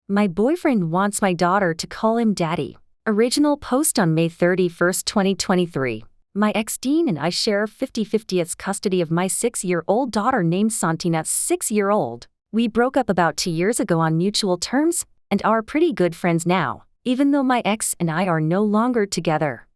My boyfriend wants my daughter to call him daddy. Original post on May 31, 2023. My ex Dean and I share 50-50 custody of my 6-year-old daughter named Santina, 6-year-old. We broke up about 2 years ago on mutual terms and are pretty good friends now, even though my ex and I are no longer together.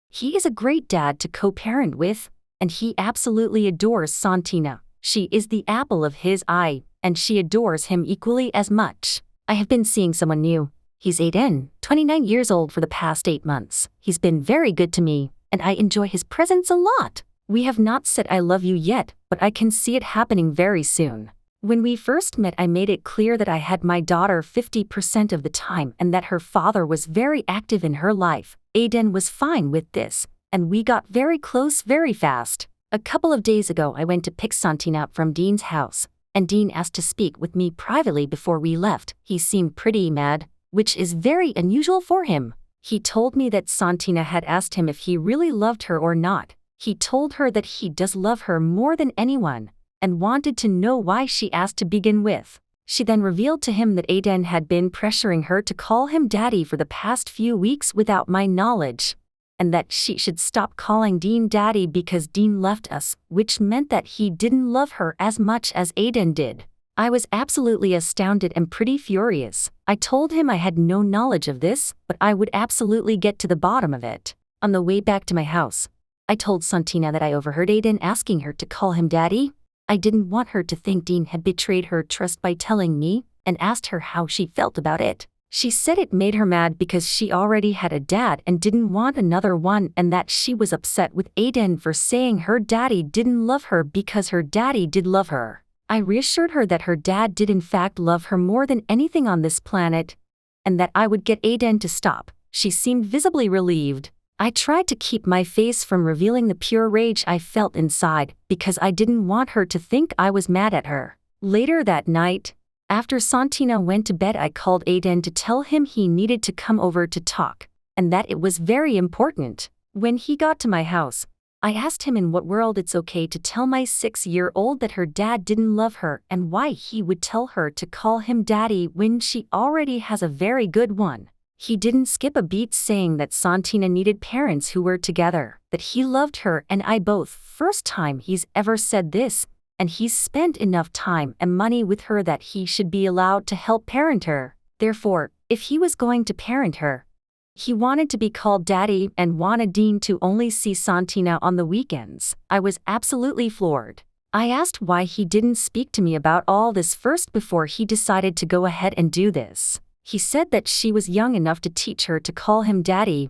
He is a great dad to co-parent with, and he absolutely adores Santina. She is the apple of his eye, and she adores him equally as much. I have been seeing someone new. He's Aiden, 29 years old for the past 8 months. He's been very good to me, and I enjoy his presence a lot. We have not said I love you yet, but I can see it happening very soon. When we first met, I made it clear that I had my daughter 50% of the time and that her father was very active in her life. Aiden was fine with this, and we got very close very fast. A couple of days ago, I went to pick Santina up from Dean's house, and Dean asked to speak with me privately before we left. He seemed pretty mad, which is very unusual for him. He told me that Santina had asked him if he really loved her or not. He told her that he does love her more than anyone, and wanted to know why she asked to begin with. She then revealed to him that Aiden had been pressuring her to call him daddy for the past few weeks without my knowledge, and that she should stop calling Dean daddy because Dean left us, which meant that he didn't love her as much as Aiden did. I was absolutely astounded and pretty furious. I told him I had no knowledge of this, but I would absolutely get to the bottom of it. On the way back to my house, I told Santina that I overheard Aiden asking her to call him daddy. I didn't want her to think Dean had betrayed her trust by telling me, and asked her how she felt about it. She said it made her mad because she already had a dad and didn't want another one, and that she was upset with Aiden for saying her daddy didn't love her because her daddy did love her. I reassured her that her dad did in fact love her more than anything on this planet, and that I would get Aiden to stop. She seemed visibly relieved. I tried to keep my face from revealing the pure rage I felt inside because I didn't want her to think I was mad at her. Later that night, after Santina went to bed, I called Aiden to tell him he needed to come over to talk, and that it was very important. When he got to my house, I asked him in what world it's okay to tell my 6-year-old that her dad didn't love her and why he would tell her to call him daddy when she already has a very good one. He didn't skip a beat, saying that Santina needed parents who were together, that he loved her and I both. First time he's ever said this, and he's spent enough time and money with her that he should be allowed to help parent her. Therefore, if he was going to parent her, he wanted to be called daddy and wanted Dean to only see Santina on the weekends. I was absolutely floored. I asked why he didn't speak to me about all this first before he decided to go ahead and do this. He said that she was young enough to teach her to call him daddy,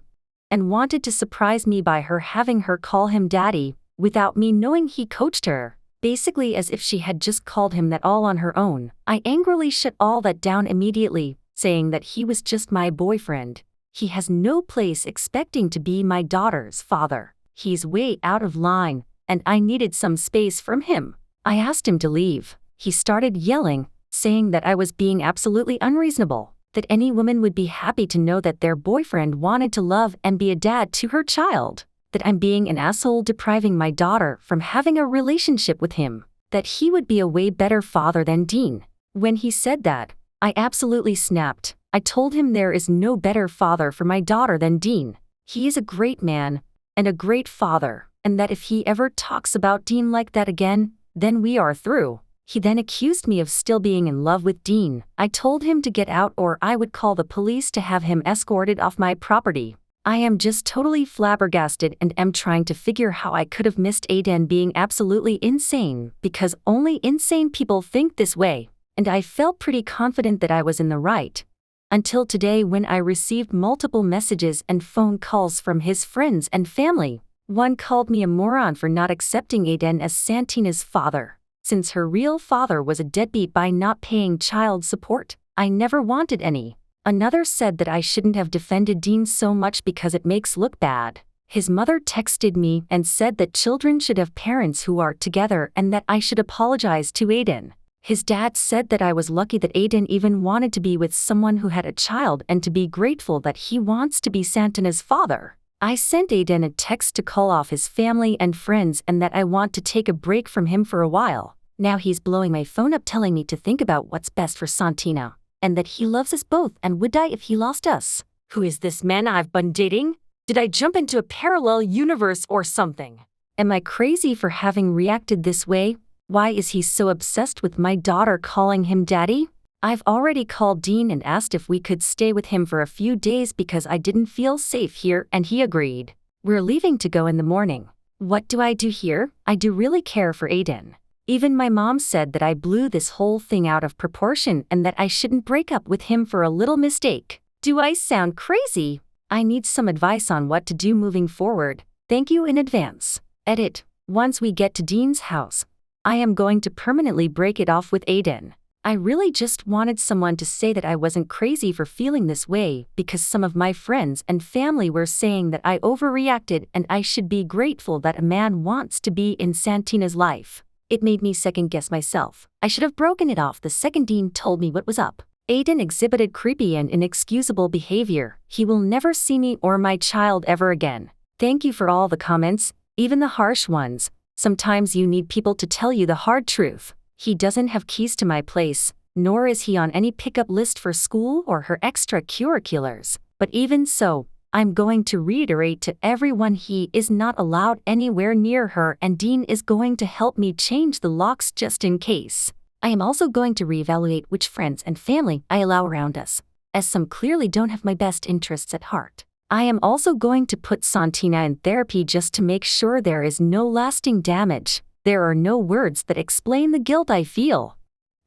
and wanted to surprise me by her having her call him daddy, without me knowing he coached her, basically as if she had just called him that all on her own. I angrily shut all that down immediately, saying that he was just my boyfriend. He has no place expecting to be my daughter's father. He's way out of line, and I needed some space from him. I asked him to leave. He started yelling, saying that I was being absolutely unreasonable, that any woman would be happy to know that their boyfriend wanted to love and be a dad to her child, that I'm being an asshole depriving my daughter from having a relationship with him, that he would be a way better father than Dean. When he said that, I absolutely snapped. I told him there is no better father for my daughter than Dean. He is a great man and a great father, and that if he ever talks about Dean like that again, then we are through. He then accused me of still being in love with Dean. I told him to get out or I would call the police to have him escorted off my property. I am just totally flabbergasted and am trying to figure how I could have missed Aiden being absolutely insane, because only insane people think this way, and I felt pretty confident that I was in the right. Until today, when I received multiple messages and phone calls from his friends and family. One called me a moron for not accepting Aiden as Santina's father, since her real father was a deadbeat by not paying child support. I never wanted any. Another said that I shouldn't have defended Dean so much because it makes look bad. His mother texted me and said that children should have parents who are together and that I should apologize to Aiden. His dad said that I was lucky that Aiden even wanted to be with someone who had a child and to be grateful that he wants to be Santina's father. I sent Aiden a text to call off his family and friends and that I want to take a break from him for a while. Now he's blowing my phone up telling me to think about what's best for Santina. and that he loves us both and would die if he lost us. Who is this man I've been dating? Did I jump into a parallel universe or something? Am I crazy for having reacted this way? Why is he so obsessed with my daughter calling him daddy? I've already called Dean and asked if we could stay with him for a few days because I didn't feel safe here, and he agreed. We're leaving to go in the morning. What do I do here? I do really care for Aiden. Even my mom said that I blew this whole thing out of proportion and that I shouldn't break up with him for a little mistake. Do I sound crazy? I need some advice on what to do moving forward. Thank you in advance. Edit. Once we get to Dean's house, I am going to permanently break it off with Aiden. I really just wanted someone to say that I wasn't crazy for feeling this way because some of my friends and family were saying that I overreacted and I should be grateful that a man wants to be in Santina's life. It made me second-guess myself. I should have broken it off the second Dean told me what was up. Aiden exhibited creepy and inexcusable behavior. He will never see me or my child ever again. Thank you for all the comments, even the harsh ones. Sometimes you need people to tell you the hard truth. He doesn't have keys to my place, nor is he on any pickup list for school or her extracurriculars. But even so, I'm going to reiterate to everyone he is not allowed anywhere near her, and Dean is going to help me change the locks just in case. I am also going to reevaluate which friends and family I allow around us, as some clearly don't have my best interests at heart. I am also going to put Santina in therapy just to make sure there is no lasting damage. There are no words that explain the guilt I feel.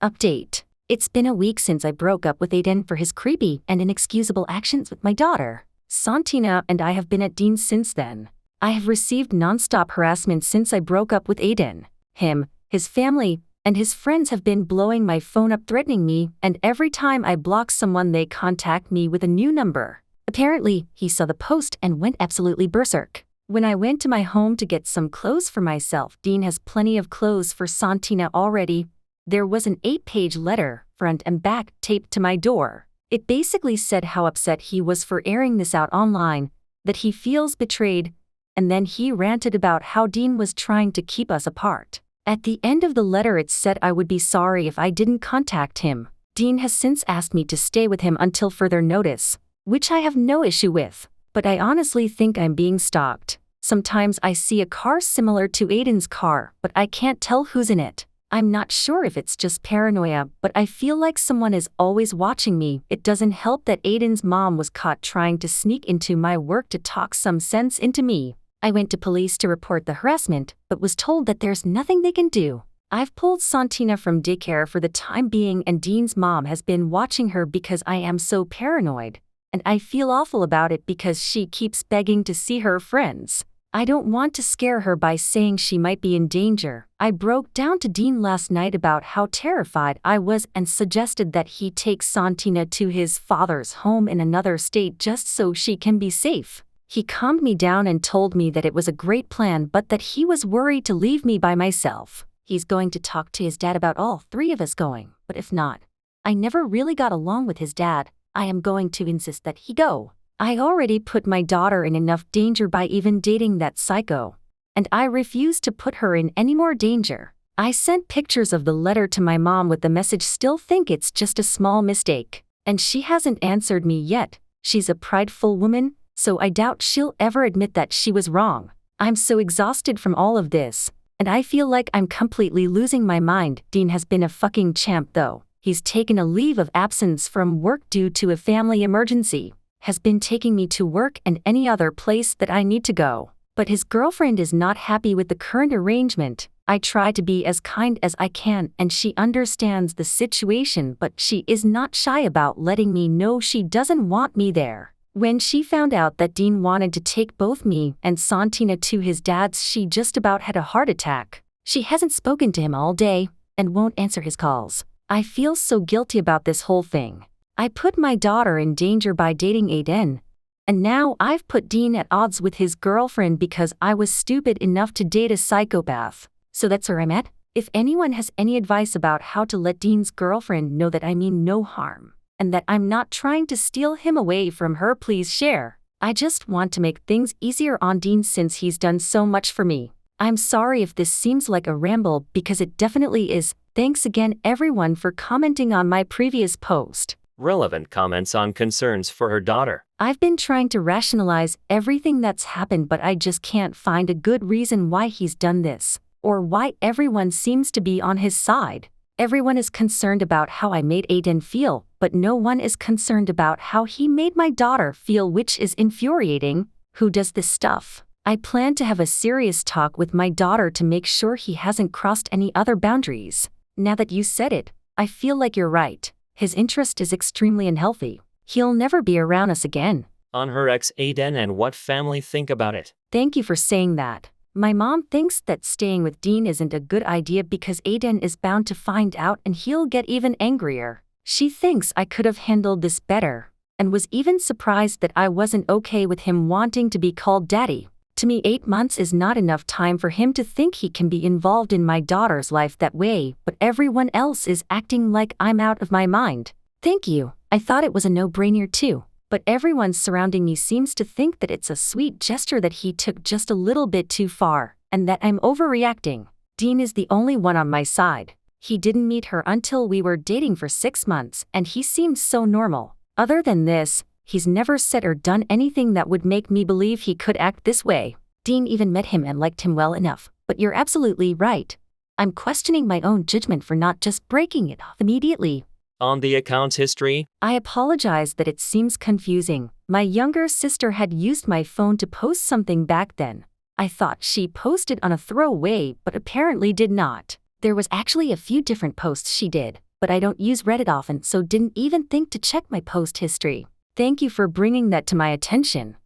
Update. It's been a week since I broke up with Aiden for his creepy and inexcusable actions with my daughter. Santina and I have been at Dean's since then. I have received non-stop harassment since I broke up with Aiden. Him, his family, and his friends have been blowing my phone up threatening me, and every time I block someone they contact me with a new number. Apparently, he saw the post and went absolutely berserk. When I went to my home to get some clothes for myself, Dean has plenty of clothes for Santina already. There was an 8-page letter, front and back, taped to my door. It basically said how upset he was for airing this out online, that he feels betrayed, and then he ranted about how Dean was trying to keep us apart. At the end of the letter it said I would be sorry if I didn't contact him. Dean has since asked me to stay with him until further notice, which I have no issue with, but I honestly think I'm being stalked. Sometimes I see a car similar to Aiden's car, but I can't tell who's in it. I'm not sure if it's just paranoia, but I feel like someone is always watching me. It doesn't help that Aiden's mom was caught trying to sneak into my work to talk some sense into me. I went to police to report the harassment, but was told that there's nothing they can do. I've pulled Santina from daycare for the time being, and Dean's mom has been watching her because I am so paranoid. And I feel awful about it because she keeps begging to see her friends. I don't want to scare her by saying she might be in danger. I broke down to Dean last night about how terrified I was and suggested that he take Santina to his father's home in another state just so she can be safe. He calmed me down and told me that it was a great plan, but that he was worried to leave me by myself. He's going to talk to his dad about all three of us going, but if not, I never really got along with his dad. I am going to insist that he go. I already put my daughter in enough danger by even dating that psycho, and I refuse to put her in any more danger. I sent pictures of the letter to my mom with the message "Still think it's just a small mistake," and she hasn't answered me yet. She's a prideful woman, so I doubt she'll ever admit that she was wrong. I'm so exhausted from all of this, and I feel like I'm completely losing my mind. Dean has been a fucking champ though. He's taken a leave of absence from work due to a family emergency, has been taking me to work and any other place that I need to go. But his girlfriend is not happy with the current arrangement. I try to be as kind as I can and she understands the situation, but she is not shy about letting me know she doesn't want me there. When she found out that Dean wanted to take both me and Santina to his dad's, she just about had a heart attack. She hasn't spoken to him all day and won't answer his calls. I feel so guilty about this whole thing. I put my daughter in danger by dating Aiden, and now I've put Dean at odds with his girlfriend because I was stupid enough to date a psychopath. So that's where I'm at. If anyone has any advice about how to let Dean's girlfriend know that I mean no harm, and that I'm not trying to steal him away from her, please share. I just want to make things easier on Dean since he's done so much for me. I'm sorry if this seems like a ramble because it definitely is. Thanks again everyone for commenting on my previous post. Relevant comments on concerns for her daughter. I've been trying to rationalize everything that's happened, but I just can't find a good reason why he's done this, or why everyone seems to be on his side. Everyone is concerned about how I made Aiden feel, but no one is concerned about how he made my daughter feel, which is infuriating. Who does this stuff? I plan to have a serious talk with my daughter to make sure he hasn't crossed any other boundaries. Now that you said it, I feel like you're right. His interest is extremely unhealthy. He'll never be around us again. On her ex Aiden and what family think about it. Thank you for saying that. My mom thinks that staying with Dean isn't a good idea because Aiden is bound to find out and he'll get even angrier. She thinks I could have handled this better, and was even surprised that I wasn't okay with him wanting to be called daddy. To me, 8 months is not enough time for him to think he can be involved in my daughter's life that way, but everyone else is acting like I'm out of my mind. Thank you. I thought it was a no-brainer too, but everyone surrounding me seems to think that it's a sweet gesture that he took just a little bit too far, and that I'm overreacting. Dean is the only one on my side. He didn't meet her until we were dating for 6 months, and he seemed so normal. Other than this, he's never said or done anything that would make me believe he could act this way. Dean even met him and liked him well enough, but you're absolutely right. I'm questioning my own judgment for not just breaking it off immediately. On the account's history. I apologize that it seems confusing. My younger sister had used my phone to post something back then. I thought she posted on a throwaway, but apparently did not. There was actually a few different posts she did, but I don't use Reddit often, so didn't even think to check my post history. Thank you for bringing that to my attention.